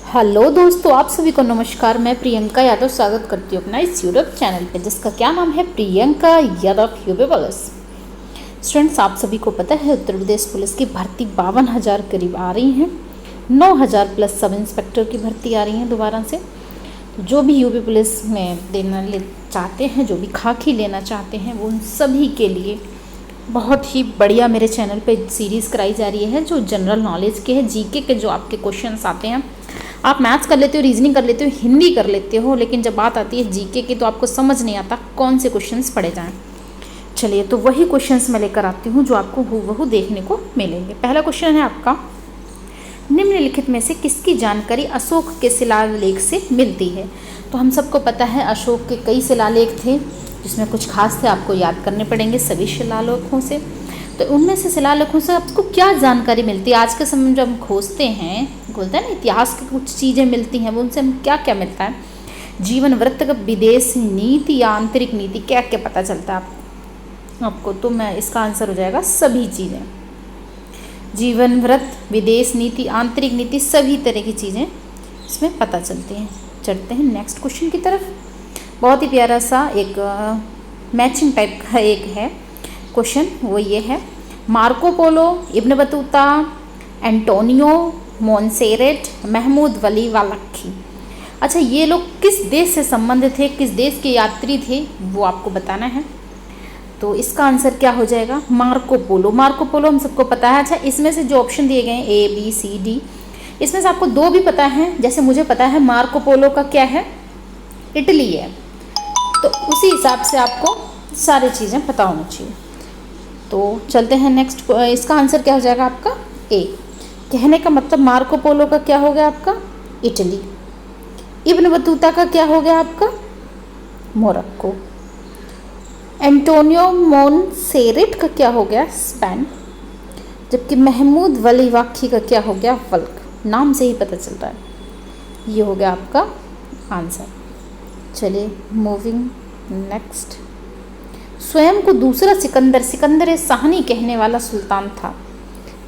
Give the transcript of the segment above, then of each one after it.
Hello दोस्तों, आप सभी को नमस्कार। मैं प्रियंका यादव स्वागत करती हूँ अपना इस यूट्यूब चैनल पे, जिसका क्या नाम है Priyanka Yadav UP police. Students, आप सभी को पता है उत्तर प्रदेश पुलिस की भर्ती 52,000 करीब आ रही हैं। 9,000 प्लस सब इंस्पेक्टर की भर्ती आ रही है दोबारा से। जो भी यूपी पुलिस में चाहते हैं, जो भी खाकी लेना चाहते हैं, वो उन सभी के लिए बहुत ही बढ़िया मेरे चैनल पे सीरीज़ कराई जा रही है, जो जनरल नॉलेज के है, जीके के जो आपके क्वेश्चंस आते हैं। आप मैथ्स कर लेते हो, रीजनिंग कर लेते हो, हिंदी कर लेते हो, लेकिन जब बात आती है जीके की तो आपको समझ नहीं आता कौन से क्वेश्चंस पढ़े जाएं। चलिए, तो वही क्वेश्चंस मैं लेकर आती हूँ जो आपको हूबहू देखने को मिलेंगे। पहला क्वेश्चन है आपका, निम्नलिखित में से किसकी जानकारी अशोक के शिलालेख से मिलती है। तो हम सबको पता है अशोक के कई शिलालेख थे, जिसमें कुछ खास थे, आपको याद करने पड़ेंगे सभी शिलालेखों से। तो उनमें से शिलालेखों से आपको क्या जानकारी मिलती है। आज के समय में जब हम खोजते हैं, बोलते हैं ना, इतिहास की कुछ चीज़ें मिलती हैं, वो उनसे हम क्या क्या मिलता है। जीवन वृत्त, विदेश नीति या आंतरिक नीति, क्या क्या पता चलता है आपको। तो मैं इसका आंसर हो जाएगा सभी चीज़ें। जीवन वृत्त, विदेश नीति, आंतरिक नीति, सभी तरह की चीज़ें इसमें पता चलती हैं। चलते हैं नेक्स्ट क्वेश्चन की तरफ। बहुत ही प्यारा सा एक मैचिंग टाइप का एक है क्वेश्चन, वो ये है, Marco Polo, Ibn Battuta, Antonio Monserrate, Mahmud Wali Balkhi. अच्छा, ये लोग किस देश से संबंधित थे, किस देश के यात्री थे, वो आपको बताना है। तो इसका आंसर क्या हो जाएगा, मार्को पोलो। मार्को पोलो हम सबको पता है। अच्छा, इसमें से जो ऑप्शन दिए गए हैं A, B, C, D, इसमें से आपको दो भी पता है। जैसे मुझे पता है मार्को पोलो का क्या है, इटली है, तो उसी हिसाब से आपको सारी चीज़ें पता होनी चाहिए। तो चलते हैं नेक्स्ट। इसका आंसर क्या हो जाएगा आपका A। कहने का मतलब मार्को पोलो का क्या हो गया आपका, इटली। इब्न बतूता का क्या हो गया आपका, मोरक्को। एंटोनियो मोनसेरेट का क्या हो गया, स्पेन। जबकि महमूद वली वालखी का क्या हो गया, वल्क। नाम से ही पता चलता है। ये हो गया आपका आंसर। चलिए मूविंग नेक्स्ट। स्वयं को दूसरा सिकंदर साहनी कहने वाला सुल्तान था।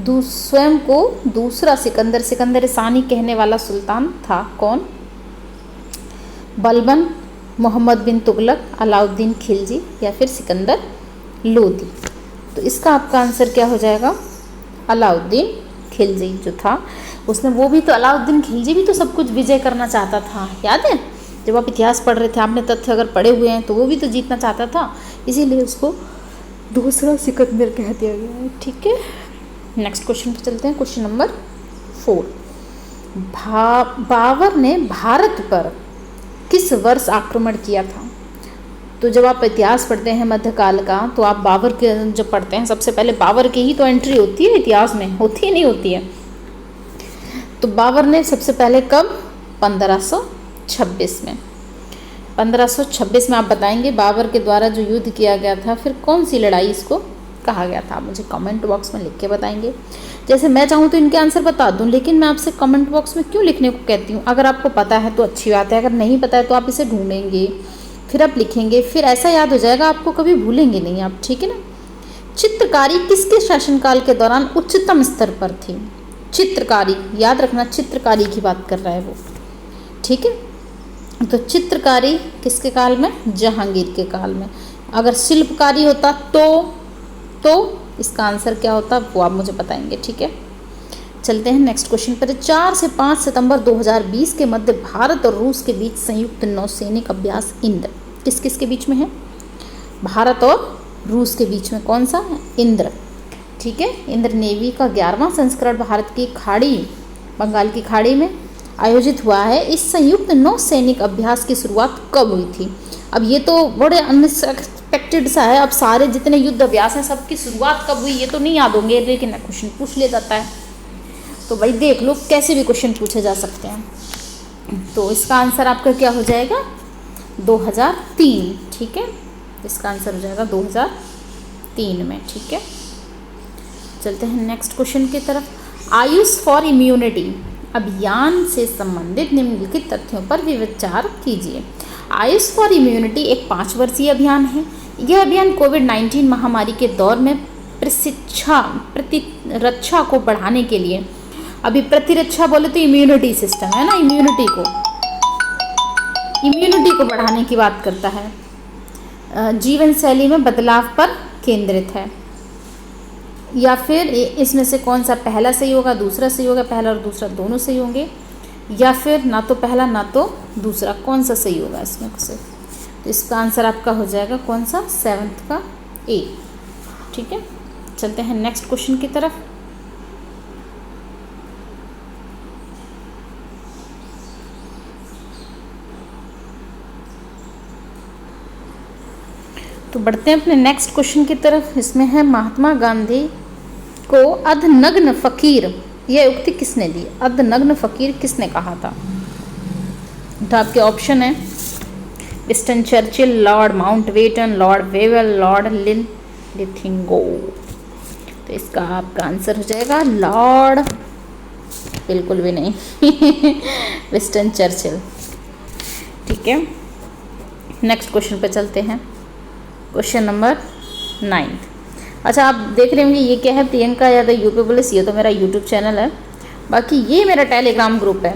स्वयं को दूसरा सिकंदर साहनी कहने वाला सुल्तान था कौन। बलबन, मोहम्मद बिन तुगलक, अलाउद्दीन खिलजी या फिर सिकंदर लोदी। तो इसका आपका आंसर क्या हो जाएगा, अलाउद्दीन खिलजी जो था, उसने वो भी तो, अलाउद्दीन खिलजी भी तो सब कुछ विजय करना चाहता था, याद है। जब आप इतिहास पढ़ रहे थे, आपने तथ्य अगर पढ़े हुए हैं, तो वो भी तो जीतना चाहता था, इसीलिए उसको दूसरा सिकंदर कह दिया गया है। ठीक है, नेक्स्ट क्वेश्चन पर चलते हैं। Question number 4। बाबर ने भारत पर किस वर्ष आक्रमण किया था। तो जब आप इतिहास पढ़ते हैं मध्यकाल का, तो आप बाबर के जब पढ़ते हैं, सबसे पहले बाबर की ही तो एंट्री होती है इतिहास में, होती ही नहीं होती है। तो बाबर ने सबसे पहले कब, 1526 में। 1526 में आप बताएंगे बाबर के द्वारा जो युद्ध किया गया था, फिर कौन सी लड़ाई इसको कहा गया था, मुझे कमेंट बॉक्स में लिख के बताएंगे। जैसे मैं चाहूँ तो इनके आंसर बता दूँ, लेकिन मैं आपसे कमेंट बॉक्स में क्यों लिखने को कहती हूँ। अगर आपको पता है तो अच्छी बात है, अगर नहीं पता है तो आप इसे ढूंढेंगे, फिर आप लिखेंगे, फिर ऐसा याद हो जाएगा, आपको कभी भूलेंगे नहीं आप, ठीक है ना। चित्रकारी किसके शासनकाल के दौरान उच्चतम स्तर पर थी। चित्रकारी, याद रखना, चित्रकारी की बात कर रहा है वो, ठीक है। तो चित्रकारी किसके काल में, जहांगीर के काल में। अगर शिल्पकारी होता तो इसका आंसर क्या होता, वो आप मुझे बताएंगे, ठीक है। चलते हैं नेक्स्ट क्वेश्चन पर। 4 से 5 सितंबर 2020 के मध्य भारत और रूस के बीच संयुक्त नौसैनिक अभ्यास इंद्र किस किस के बीच में है, भारत और रूस के बीच में कौन सा है, इंद्र, ठीक है। इंद्र नेवी का 11वां संस्करण भारत की खाड़ी, बंगाल की खाड़ी में आयोजित हुआ है। इस संयुक्त नौसैनिक अभ्यास की शुरुआत कब हुई थी। अब ये तो बड़े अनएक्सपेक्टेड सा है, अब सारे जितने युद्ध अभ्यास हैं सबकी शुरुआत कब हुई ये तो नहीं याद होंगे, लेकिन क्वेश्चन पूछ लिया जाता है, तो भाई देख लो कैसे भी क्वेश्चन पूछे जा सकते हैं। तो इसका आंसर आपका क्या हो जाएगा, 2003, ठीक है। इसका आंसर हो जाएगा 2003 में, ठीक है। चलते हैं नेक्स्ट क्वेश्चन की तरफ। आयुष फॉर इम्यूनिटी अभियान से संबंधित निम्नलिखित तथ्यों पर विचार कीजिए। आयुष फॉर इम्यूनिटी एक 5 वर्षीय अभियान है। यह अभियान कोविड-19 महामारी के दौर में प्रतिरक्षा को बढ़ाने के लिए अभी प्रतिरक्षा बोले तो इम्यूनिटी सिस्टम है ना, इम्यूनिटी को बढ़ाने की बात करता है। जीवन शैली में बदलाव पर केंद्रित है। या फिर इसमें से कौन सा पहला सही होगा, दूसरा सही होगा, पहला और दूसरा दोनों सही होंगे, या फिर ना तो पहला ना तो दूसरा, कौन सा सही होगा इसमें से? तो इसका आंसर आपका हो जाएगा कौन सा, 7th का ए। ठीक है, चलते हैं नेक्स्ट क्वेश्चन की तरफ। तो बढ़ते हैं अपने नेक्स्ट क्वेश्चन की तरफ। इसमें है महात्मा गांधी को अर्धनग्न फकीर, यह उक्ति किसने दी? अर्धनग्न फकीर किसने कहा था? तो आपके ऑप्शन है Winston Churchill, Lord Mountbatten, Lord Wavell, Lord लिथिंगो। तो इसका आपका आंसर हो जाएगा लॉर्ड, बिल्कुल भी नहीं विंस्टन चर्चिल। ठीक है, नेक्स्ट क्वेश्चन पे चलते हैं। Question number 9। अच्छा, आप देख रहे होंगे ये क्या है, प्रियंका यादव यूपी पुलिस। ये तो मेरा यूट्यूब चैनल है, बाकी ये मेरा टेलीग्राम ग्रुप है,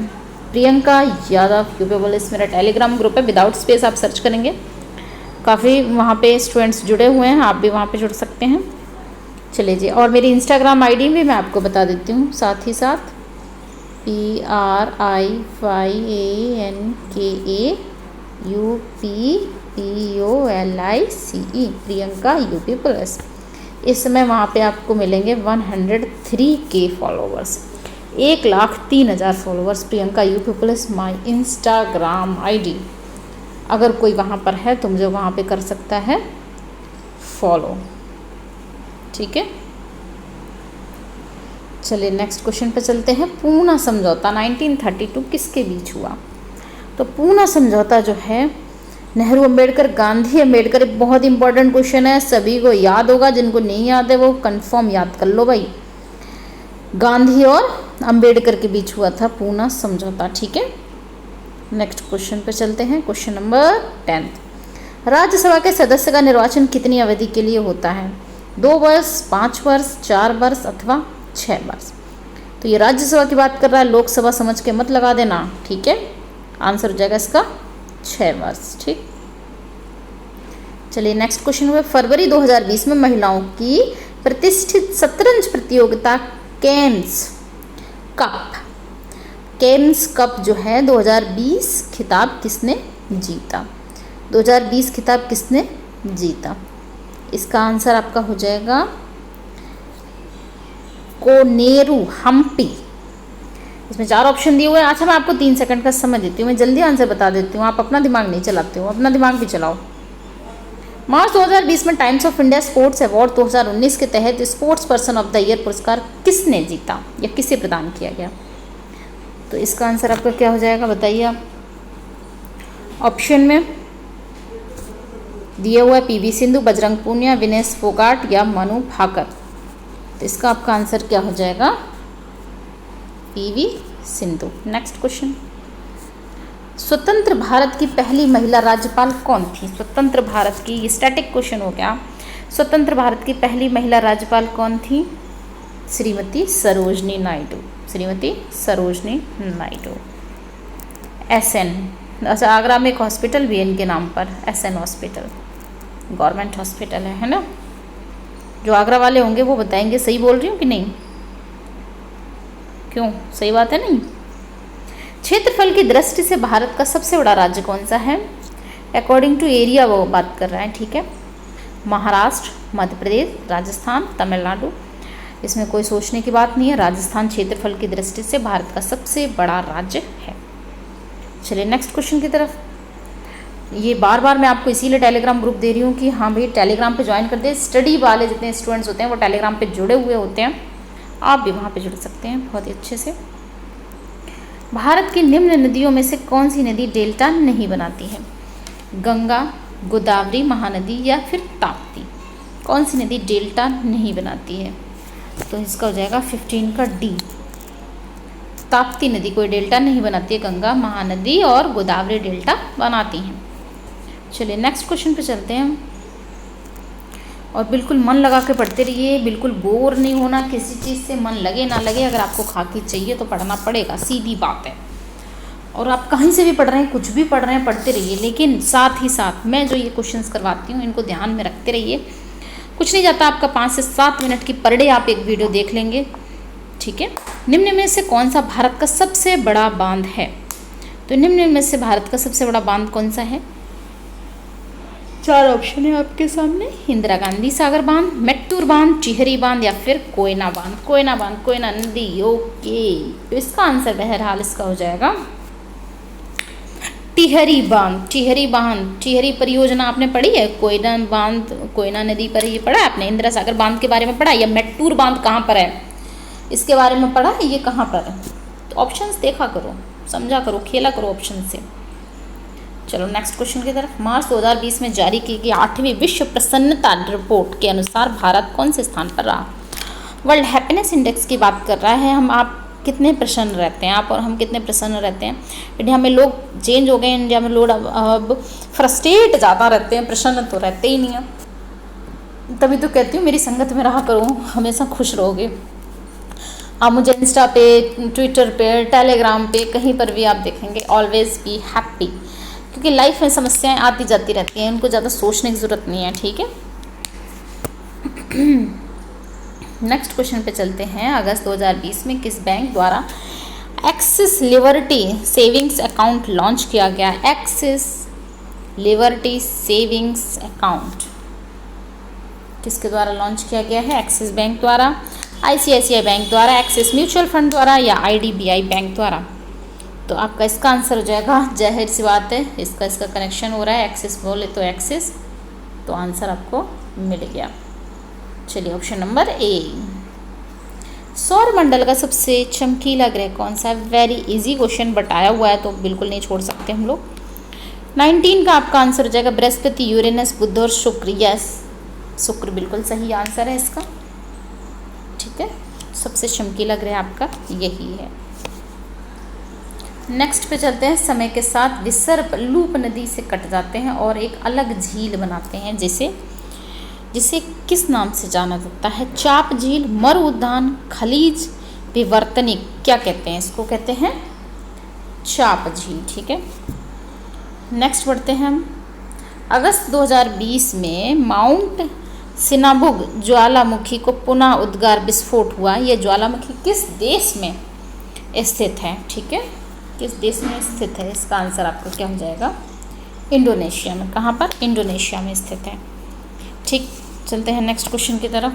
प्रियंका यादव यूपी पुलिस मेरा टेलीग्राम ग्रुप है। विदाउट स्पेस आप सर्च करेंगे, काफ़ी वहाँ पे स्टूडेंट्स जुड़े हुए हैं, आप भी वहाँ पे जुड़ सकते हैं। चलिए जी, और मेरी इंस्टाग्राम आईडी भी मैं आपको बता देती हूँ साथ ही साथ, PRIYANKAUPPOLICE, प्रियंका यूपी प्लस। इस समय वहाँ पे आपको मिलेंगे 103K followers, 1,03,000 followers. Priyanka UP plus my Instagram ID. अगर कोई वहाँ पर है तो मुझे वहाँ पे कर सकता है फॉलो। ठीक है, चलिए नेक्स्ट क्वेश्चन पे चलते हैं। पूना समझौता 1932 किसके बीच हुआ? तो पूना समझौता जो है नेहरू अम्बेडकर, गांधी अम्बेडकर, एक बहुत इंपॉर्टेंट क्वेश्चन है, सभी को याद होगा, जिनको नहीं याद है वो कंफर्म याद कर लो भाई। गांधी और अम्बेडकर के बीच हुआ था पूना समझौता। ठीक है, नेक्स्ट क्वेश्चन पे चलते हैं। Question number 10। राज्यसभा के सदस्य का निर्वाचन कितनी अवधि के लिए होता है? 2 वर्ष, 5 वर्ष, 4 वर्ष अथवा 6 वर्ष? तो ये राज्यसभा की बात कर रहा है, लोकसभा समझ के मत लगा देना। ठीक है, आंसर हो जाएगा इसका 6 वर्ष। ठीक, चलिए नेक्स्ट क्वेश्चन हुआ। फरवरी 2020 में महिलाओं की प्रतिष्ठित शतरंज प्रतियोगिता केन्स कप जो है 2020 खिताब किसने जीता? 2020 खिताब किसने जीता? इसका आंसर आपका हो जाएगा कोनेरू हम्पी। इसमें 4 ऑप्शन दिए हुए हैं। अच्छा, मैं आपको 3 सेकंड का समय देती हूँ, मैं जल्दी आंसर बता देती हूँ, आप अपना दिमाग नहीं चलाते हो, अपना दिमाग भी चलाओ। मार्च 2020 में times of India sports award 2019 के तहत sports person of the year पुरस्कार किसने जीता या किसे प्रदान किया गया? तो इसका आंसर आपका क्या हो जाएगा, बताइए आप। ऑप्शन में दिया हुआ है PV सिंधु, बजरंग पूनिया, विनेश फोगाट या मनु भाकर। तो इसका आपका आंसर क्या हो जाएगा, PV सिंधु। Next question. स्वतंत्र भारत की पहली महिला राज्यपाल कौन थी? स्वतंत्र भारत की, ये स्टैटिक क्वेश्चन हो गया। स्वतंत्र भारत की पहली महिला राज्यपाल कौन थी? श्रीमती सरोजनी नायडू। श्रीमती सरोजनी नायडू। SN, अच्छा, आगरा में एक हॉस्पिटल भी है इनके नाम पर, SN हॉस्पिटल, गवर्नमेंट हॉस्पिटल है ना। जो आगरा वाले होंगे वो बताएंगे सही बोल रही हूँ कि नहीं, क्यों, सही बात है नहीं? क्षेत्रफल की दृष्टि से भारत का सबसे बड़ा राज्य कौन सा है? अकॉर्डिंग टू एरिया वो बात कर रहा है। ठीक है, महाराष्ट्र, मध्य प्रदेश, राजस्थान, तमिलनाडु। इसमें कोई सोचने की बात नहीं है, राजस्थान क्षेत्रफल की दृष्टि से भारत का सबसे बड़ा राज्य है। चलिए नेक्स्ट क्वेश्चन की तरफ। ये बार बार मैं आपको इसीलिए टेलीग्राम ग्रुप दे रही हूँ कि हाँ भाई टेलीग्राम पे ज्वाइन कर दे। स्टडी वाले जितने स्टूडेंट्स होते हैं वो टेलीग्राम पे जुड़े हुए होते हैं, आप भी वहाँ पे जुड़ सकते हैं बहुत ही अच्छे से। भारत की निम्न नदियों में से कौन सी नदी डेल्टा नहीं बनाती है? गंगा, गोदावरी, महानदी या फिर ताप्ती? कौन सी नदी डेल्टा नहीं बनाती है? तो इसका हो जाएगा 15 का D, ताप्ती नदी कोई डेल्टा नहीं बनाती है, गंगा, महानदी और गोदावरी डेल्टा बनाती हैं। चलिए नेक्स्ट क्वेश्चन पे चलते हैं। और बिल्कुल मन लगा के पढ़ते रहिए, बिल्कुल बोर नहीं होना किसी चीज़ से, मन लगे ना लगे, अगर आपको खाकी चाहिए तो पढ़ना पड़ेगा, सीधी बात है। और आप कहीं से भी पढ़ रहे हैं, कुछ भी पढ़ रहे हैं, पढ़ते रहिए, लेकिन साथ ही साथ मैं जो ये क्वेश्चंस करवाती हूँ इनको ध्यान में रखते रहिए। कुछ नहीं जाता आपका, 5 से 7 मिनट की पर डे आप एक वीडियो देख लेंगे, ठीक है। निम्न में से कौन सा भारत का सबसे बड़ा बांध है? तो निम्न में से भारत का सबसे बड़ा बांध कौन सा है? 4 ऑप्शन है आपके सामने, इंदिरा गांधी सागर बांध, मेट्टूर बांध, टिहरी बांध या फिर कोयना बांध। कोयना बांध, कोयना नदी, ओके। तो इसका आंसर बहरहाल इसका हो जाएगा टिहरी बांध। टिहरी बांध, टिहरी परियोजना आपने पढ़ी है? कोयना बांध, कोयना नदी पर ये पढ़ा है आपने? इंदिरा सागर बांध के बारे में पढ़ा है? या मेट्टूर बांध कहाँ पर है इसके बारे में पढ़ा है? ये कहाँ पर है? तो ऑप्शंस देखा करो, समझा करो, खेला करो ऑप्शन से। चलो नेक्स्ट क्वेश्चन की तरफ। मार्च 2020 में जारी की गई 8वीं विश्व प्रसन्नता रिपोर्ट के अनुसार भारत कौन से स्थान पर रहा? वर्ल्ड हैप्पीनेस इंडेक्स की बात कर रहा है हम। आप कितने प्रसन्न रहते हैं, आप और हम कितने प्रसन्न रहते हैं? इंडिया में लोग चेंज हो गए, इंडिया में लोग अब फ्रस्ट्रेट ज़्यादा रहते हैं, प्रसन्न तो रहते ही नहीं हैं। तभी तो कहती हूँ मेरी संगत में रहा करो, हमेशा खुश रहोगे। आप मुझे इंस्टा पे, ट्विटर पे, टेलीग्राम पे, कहीं पर भी आप देखेंगे, ऑलवेज बी हैप्पी, क्योंकि लाइफ में समस्याएं आती जाती रहती हैं, उनको ज़्यादा सोचने की ज़रूरत नहीं है, ठीक है। नेक्स्ट क्वेश्चन पे चलते हैं। अगस्त 2020 में किस बैंक द्वारा axis liberty savings account launch किया गया? एक्सिस लिबर्टी सेविंग्स अकाउंट किसके द्वारा लॉन्च किया गया है? एक्सिस बैंक द्वारा, ICICI बैंक द्वारा, एक्सिस म्यूचुअल फंड द्वारा या IDBI बैंक द्वारा? तो आपका इसका आंसर हो जाएगा, जाहिर सी बात है, इसका कनेक्शन हो रहा है, एक्सिस बोले तो एक्सिस, तो आंसर आपको मिल गया। चलिए ऑप्शन नंबर ए। सौर मंडल का सबसे चमकीला ग्रह कौन सा है? वेरी इजी क्वेश्चन बताया हुआ है तो बिल्कुल नहीं छोड़ सकते हम लोग। 19 का आपका आंसर हो जाएगा बृहस्पति, यूरेनस, बुध और शुक्र। यस, शुक्र बिल्कुल सही आंसर है इसका, ठीक है। सबसे चमकीला ग्रह आपका यही है। नेक्स्ट पे चलते हैं। समय के साथ विसर्प लूप नदी से कट जाते हैं और एक अलग झील बनाते हैं, जिसे किस नाम से जाना जाता है? चाप झील, मरु उद्यान, खलीज विवर्तनिक, क्या कहते हैं इसको? कहते हैं चाप झील, ठीक है। नेक्स्ट बढ़ते हैं हम। अगस्त 2020 में माउंट सिनाबुग ज्वालामुखी को पुनः उद्गार विस्फोट हुआ। यह ज्वालामुखी किस देश में स्थित है? ठीक है, किस देश में स्थित है? इसका आंसर आपका क्या हो जाएगा? इंडोनेशिया में। कहाँ पर? इंडोनेशिया में स्थित है, ठीक। चलते हैं नेक्स्ट क्वेश्चन की तरफ।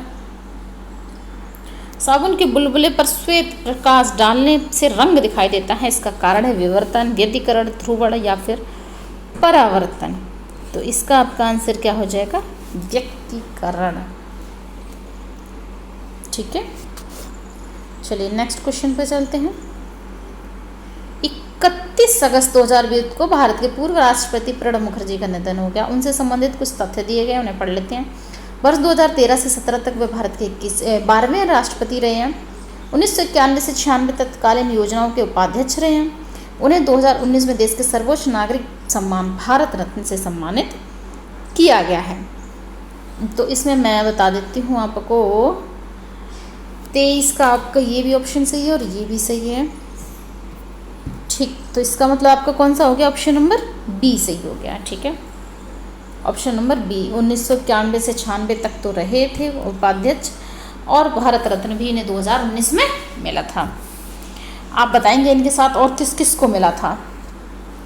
साबुन के बुलबुले पर श्वेत प्रकाश डालने से रंग दिखाई देता है, इसका कारण है विवर्तन, व्यतिकरण, ध्रुवण या फिर परावर्तन? तो इसका आपका आंसर क्या हो जाएगा? व्यतिकरण, ठीक है। चलिए नेक्स्ट क्वेश्चन पे चलते हैं। 31 अगस्त 2020 को भारत के पूर्व राष्ट्रपति प्रणब मुखर्जी का निधन हो गया। उनसे संबंधित कुछ तथ्य दिए गए, उन्हें पढ़ लेते हैं। वर्ष 2013 से 17 तक वे भारत के 12वें राष्ट्रपति रहे हैं। 1991 से 96 तत्कालीन योजनाओं के उपाध्यक्ष रहे हैं। उन्हें 2019 में देश के सर्वोच्च नागरिक सम्मान भारत रत्न से सम्मानित किया गया है। तो इसमें मैं बता देती हूँ आपको, 23 का आपका ये भी ऑप्शन सही है और ये भी सही है, ठीक। तो इसका मतलब आपका कौन सा हो गया? ऑप्शन नंबर बी सही हो गया, ठीक है। Option number B. 1991 से 96 तक तो रहे थे उपाध्यक्ष, और भारत रत्न भी इन्हें 2019 में मिला था। आप बताएंगे इनके साथ और किस किस को मिला था?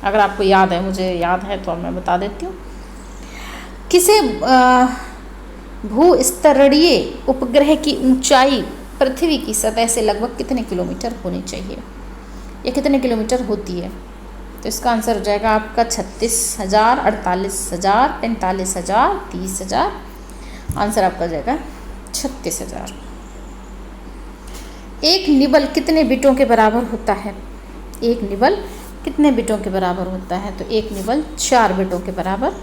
अगर आपको याद है, मुझे याद है तो मैं बता देती हूँ। किसे भूस्तरीय उपग्रह की ऊंचाई पृथ्वी की सतह से लगभग कितने किलोमीटर होनी चाहिए, या कितने किलोमीटर होती है? तो इसका आंसर हो जाएगा आपका 36,000, 48,000, 45,000, 30,000। आंसर आपका हो जाएगा 36,000। एक निबल कितने बिटों के बराबर होता है? एक निबल कितने बिटों के बराबर होता है? तो एक निबल 4 बिटों के बराबर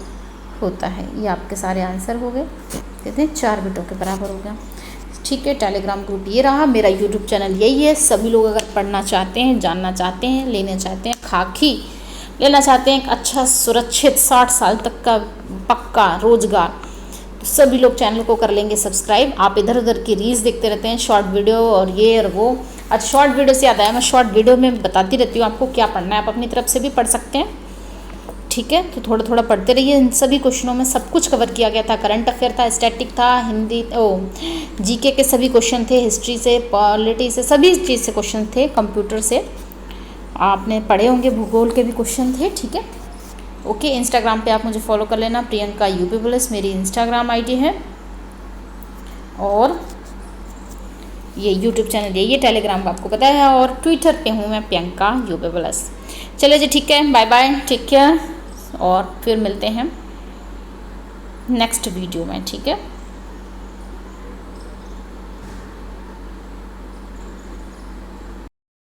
होता है। ये आपके सारे आंसर हो गए, कहते हैं 4 बिटों के बराबर हो गया, ठीक है। टेलीग्राम ग्रुप ये रहा, मेरा यूट्यूब चैनल यही है। सभी लोग अगर पढ़ना चाहते हैं, जानना चाहते हैं, लेना चाहते हैं, खाकी लेना चाहते हैं, एक अच्छा सुरक्षित 60 साल तक का पक्का रोजगार, तो सभी लोग चैनल को कर लेंगे सब्सक्राइब। आप इधर उधर की रील्स देखते रहते हैं, शॉर्ट वीडियो और ये और वो। आज शॉर्ट वीडियो से याद आया, मैं शॉर्ट वीडियो में बताती रहती हूँ आपको क्या पढ़ना है, आप अपनी तरफ से भी पढ़ सकते हैं, ठीक है। तो थोड़ा थोड़ा पढ़ते रहिए। इन सभी क्वेश्चनों में सब कुछ कवर किया गया था। करंट अफेयर था, स्टैटिक था, हिंदी जीके के सभी क्वेश्चन थे, हिस्ट्री से, पॉलिटी से, सभी चीज़ से क्वेश्चन थे, कंप्यूटर से आपने पढ़े होंगे, भूगोल के भी क्वेश्चन थे, ठीक है। ओके, इंस्टाग्राम पे आप मुझे फॉलो कर लेना, प्रियंका यूपी प्लस मेरी इंस्टाग्राम आईडी है, और ये यूट्यूब चैनल ये टेलीग्राम का आपको पता है, और ट्विटर पे हूँ मैं प्रियंका यूपी प्लस। चलो जी, ठीक है, बाय बाय, टेक केयर, और फिर मिलते हैं नेक्स्ट वीडियो में, ठीक है।